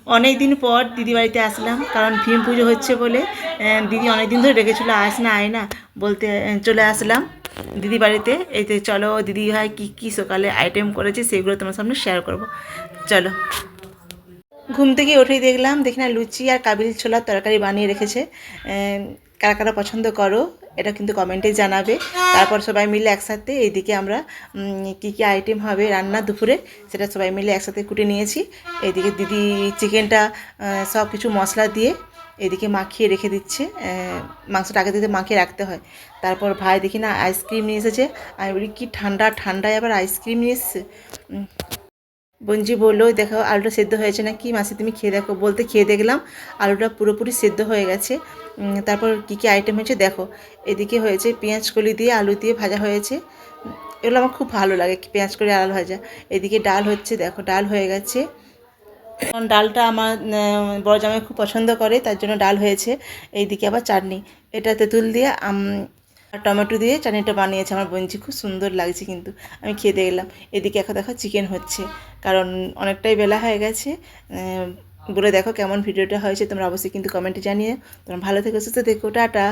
অনেক দিন পর দিদি বাড়িতে আসলাম, কারণ ভীম পুজো হচ্ছে বলে দিদি অনেক দিন ধরে রেখেছিল আস না আয় না বলতে চলে আসলাম দিদি বাড়িতে। এই যে চলো দিদি ভাই কী কী সকালে আইটেম করেছে সেগুলো তোমার সামনে শেয়ার করব। চলো। ঘুম থেকে উঠেই দেখলাম দেখি না লুচি আর কাবিল ছোলার তরকারি বানিয়ে রেখেছে। কারা কারা পছন্দ করো এটা কিন্তু কমেন্টে জানাবে। তারপর সবাই মিলে একসাথে এইদিকে আমরা কী কী আইটেম হবে রান্না দুপুরে সেটা সবাই মিলে একসাথে কুটে নিয়েছি। এইদিকে দিদি চিকেনটা সব কিছু মশলা দিয়ে এদিকে মাখিয়ে রেখে দিচ্ছে। মাংসটা আগে থেকে মাখিয়ে রাখতে হয়। তারপর ভাই দেখি না আইসক্রিম নিয়ে এসেছে। আমি বলি কী ঠান্ডা ঠান্ডায় আবার আইসক্রিম নিয়ে এসছে। বঞ্জি বললো দেখো আলুটা সেদ্ধ হয়েছে না কি মাসি তুমি খেয়ে দেখো, বলতে খেয়ে দেখলাম আলুটা পুরোপুরি সেদ্ধ হয়ে গেছে। তারপর কী কী আইটেম হয়েছে দেখো। এদিকে হয়েছে পেঁয়াজ কলি দিয়ে আলু দিয়ে ভাজা হয়েছে। এগুলো আমার খুব ভালো লাগে পেঁয়াজ কলি আলু ভাজা। এদিকে ডাল হচ্ছে দেখো ডাল হয়ে গেছে, কারণ ডালটা আমার বড় জামাই খুব পছন্দ করে তার জন্য ডাল হয়েছে। এইদিকে আবার চাটনি, এটা তেঁতুল দিয়ে আর টমেটো দিয়ে চাটনিটা বানিয়েছে আমার বোনজি, খুব সুন্দর লাগছে কিন্তু। আমি খেতে গেলাম। এদিকে এখন দেখো চিকেন হচ্ছে, কারণ অনেকটাই বেলা হয়ে গেছে। বলে দেখো কেমন ভিডিওটা হয়েছে তোমরা অবশ্যই কিন্তু কমেন্টে জানিয়ে। তোমরা ভালো থেকো সুস্থ থেকো, টাটা।